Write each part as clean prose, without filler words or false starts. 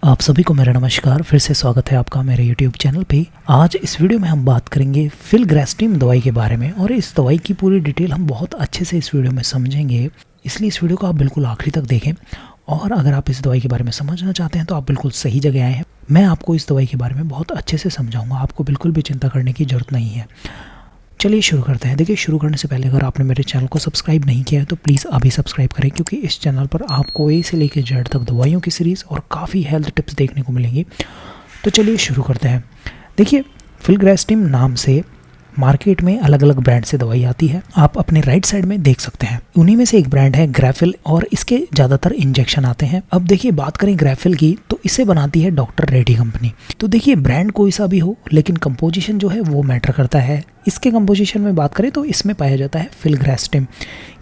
आप सभी को मेरा नमस्कार। फिर से स्वागत है आपका मेरे YouTube चैनल पे। आज इस वीडियो में हम बात करेंगे फिलग्रेस्टिम दवाई के बारे में और इस दवाई की पूरी डिटेल हम बहुत अच्छे से इस वीडियो में समझेंगे, इसलिए इस वीडियो को आप बिल्कुल आखिरी तक देखें। और अगर आप इस दवाई के बारे में समझना चाहते हैं तो आप बिल्कुल सही जगह आए हैं। मैं आपको इस दवाई के बारे में बहुत अच्छे से समझाऊँगा, आपको बिल्कुल भी चिंता करने की ज़रूरत नहीं है। चलिए शुरू करते हैं। देखिए, शुरू करने से पहले अगर आपने मेरे चैनल को सब्सक्राइब नहीं किया है तो प्लीज़ अभी सब्सक्राइब करें, क्योंकि इस चैनल पर आपको ए से लेकर जेड तक दवाइयों की सीरीज़ और काफ़ी हेल्थ टिप्स देखने को मिलेंगी। तो चलिए शुरू करते हैं। देखिए, फिलग्रेस्टिम नाम से मार्केट में अलग अलग ब्रांड से दवाई आती है। आप अपने राइट साइड में देख सकते हैं, उन्हीं में से एक ब्रांड है ग्रैफिल और इसके ज़्यादातर इंजेक्शन आते हैं। अब देखिए, बात करें ग्रैफिल की तो इसे बनाती है डॉक्टर रेड्डी कंपनी। तो देखिए, ब्रांड कोई सा भी हो लेकिन कंपोजिशन जो है वो मैटर करता है। इसके कंपोजिशन में बात करें तो इसमें पाया जाता है फिलग्रेस्टिम।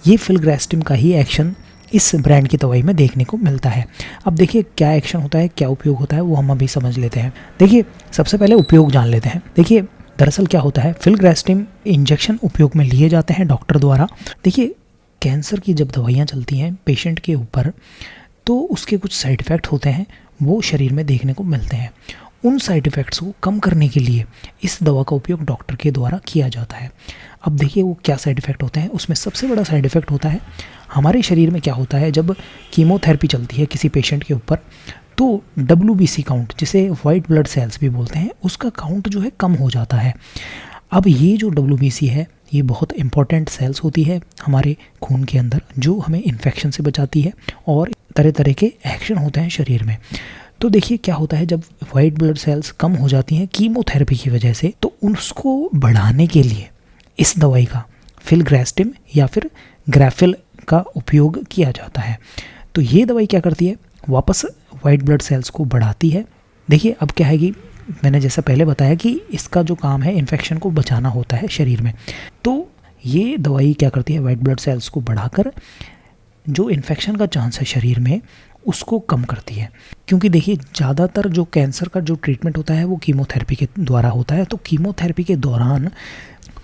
ये फिलग्रेस्टिम का ही एक्शन इस ब्रांड की दवाई में देखने को मिलता है। अब देखिए, क्या एक्शन होता है, क्या उपयोग होता है, वो हम अभी समझ लेते हैं। देखिए, सबसे पहले उपयोग जान लेते हैं। देखिए, दरअसल क्या होता है, फिलग्रेस्टिम इंजेक्शन उपयोग में लिए जाते हैं डॉक्टर द्वारा। देखिए, कैंसर की जब दवाइयाँ चलती हैं पेशेंट के ऊपर तो उसके कुछ साइड इफ़ेक्ट होते हैं, वो शरीर में देखने को मिलते हैं। उन साइड इफ़ेक्ट्स को कम करने के लिए इस दवा का उपयोग डॉक्टर के द्वारा किया जाता है। अब देखिए, वो क्या साइड इफ़ेक्ट होते हैं। उसमें सबसे बड़ा साइड इफ़ेक्ट होता है, हमारे शरीर में क्या होता है जब कीमोथेरेपी चलती है किसी पेशेंट के ऊपर तो WBC काउंट, जिसे वाइट ब्लड सेल्स भी बोलते हैं, उसका काउंट जो है कम हो जाता है। अब ये जो WBC है ये बहुत इंपॉर्टेंट सेल्स होती है हमारे खून के अंदर, जो हमें इन्फेक्शन से बचाती है और तरह तरह के एक्शन होते हैं शरीर में। तो देखिए, क्या होता है जब वाइट ब्लड सेल्स कम हो जाती हैं कीमोथेरेपी की वजह से, तो उसको बढ़ाने के लिए इस दवाई का फिलग्रेस्टिम या फिर ग्रैफिल का उपयोग किया जाता है। तो ये दवाई क्या करती है, वापस वाइट ब्लड सेल्स को बढ़ाती है। देखिए, अब क्या है कि मैंने जैसा पहले बताया कि इसका जो काम है इन्फेक्शन को बचाना होता है शरीर में। तो ये दवाई क्या करती है, वाइट ब्लड सेल्स को बढ़ाकर जो इन्फेक्शन का चांस है शरीर में उसको कम करती है। क्योंकि देखिए, ज़्यादातर जो कैंसर का जो ट्रीटमेंट होता है वो कीमोथेरेपी के द्वारा होता है। तो कीमोथेरेपी के दौरान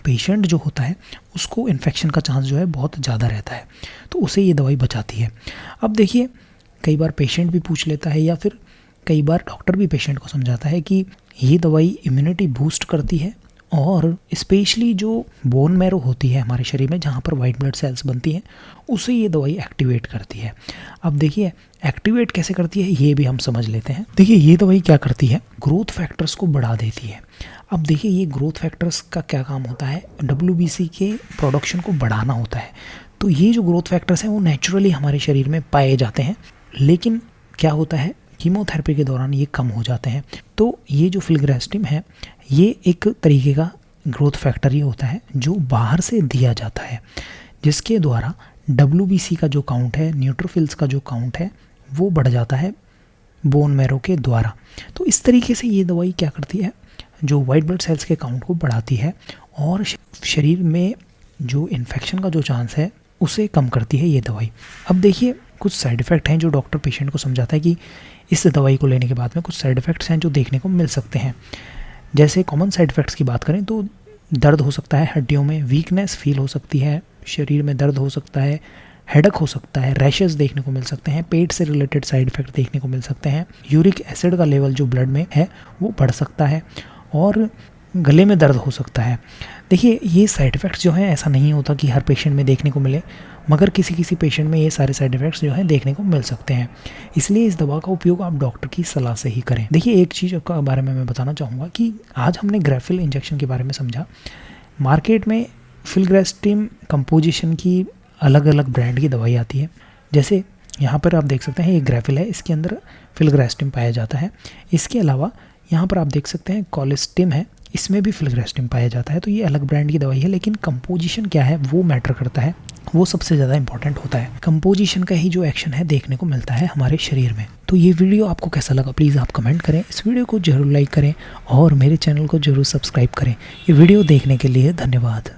पेशेंट जो होता है उसको इन्फेक्शन का चांस जो है बहुत ज़्यादा रहता है, तो उसे ये दवाई बचाती है। अब देखिए, कई बार पेशेंट भी पूछ लेता है या फिर कई बार डॉक्टर भी पेशेंट को समझाता है कि ये दवाई इम्यूनिटी बूस्ट करती है और स्पेशली जो बोन मैरो होती है हमारे शरीर में जहाँ पर वाइट ब्लड सेल्स बनती हैं उसे ये दवाई एक्टिवेट करती है। अब देखिए, एक्टिवेट कैसे करती है ये भी हम समझ लेते हैं। देखिए, ये दवाई क्या करती है, ग्रोथ फैक्टर्स को बढ़ा देती है। अब देखिए, ये ग्रोथ फैक्टर्स का क्या काम होता है, WBC के प्रोडक्शन को बढ़ाना होता है। तो ये जो ग्रोथ फैक्टर्स हैं वो नेचुरली हमारे शरीर में पाए जाते हैं, लेकिन क्या होता है कीमोथेरेपी के दौरान ये कम हो जाते हैं। तो ये जो फिलग्रेस्टिम है ये एक तरीके का ग्रोथ फैक्टर ही होता है जो बाहर से दिया जाता है, जिसके द्वारा WBC का जो काउंट है, न्यूट्रोफिल्स का जो काउंट है वो बढ़ जाता है बोन मैरो के द्वारा। तो इस तरीके से ये दवाई क्या करती है, जो वाइट ब्लड सेल्स के काउंट को बढ़ाती है और शरीर में जो इन्फेक्शन का जो चांस है उसे कम करती है ये दवाई। अब देखिए, कुछ साइड इफ़ेक्ट हैं जो डॉक्टर पेशेंट को समझाता है कि इस दवाई को लेने के बाद में कुछ साइड इफ़ेक्ट्स हैं जो देखने को मिल सकते हैं। जैसे कॉमन साइड इफ़ेक्ट्स की बात करें तो दर्द हो सकता है हड्डियों में, वीकनेस फील हो सकती है, शरीर में दर्द हो सकता है, हेडेक हो सकता है, रैशेस देखने को मिल सकते हैं, पेट से रिलेटेड साइड इफ़ेक्ट देखने को मिल सकते हैं, यूरिक एसिड का लेवल जो ब्लड में है वो बढ़ सकता है और गले में दर्द हो सकता है। देखिए, ये साइड इफ़ेक्ट्स जो हैं ऐसा नहीं होता कि हर पेशेंट में देखने को मिले, मगर किसी किसी पेशेंट में ये सारे साइड इफ़ेक्ट्स जो हैं देखने को मिल सकते हैं। इसलिए इस दवा का उपयोग आप डॉक्टर की सलाह से ही करें। देखिए, एक चीज़ के बारे में मैं बताना चाहूँगा कि आज हमने ग्रैफिल इंजेक्शन के बारे में समझा। मार्केट में फिलग्रेस्टिम कंपोजिशन की अलग अलग ब्रांड की दवाई आती है। जैसे यहाँ पर आप देख सकते हैं ये ग्रैफिल है, इसके अंदर फिलग्रेस्टिम पाया जाता है। इसके अलावा यहाँ पर आप देख सकते हैं कोलिस्टिम है, इसमें भी फिलग्रेस्टिम पाया जाता है। तो ये अलग ब्रांड की दवाई है, लेकिन कंपोजिशन क्या है वो मैटर करता है, वो सबसे ज़्यादा इंपॉर्टेंट होता है। कंपोजिशन का ही जो एक्शन है देखने को मिलता है हमारे शरीर में। तो ये वीडियो आपको कैसा लगा प्लीज़ आप कमेंट करें, इस वीडियो को जरूर लाइक करें और मेरे चैनल को जरूर सब्सक्राइब करें। ये वीडियो देखने के लिए धन्यवाद।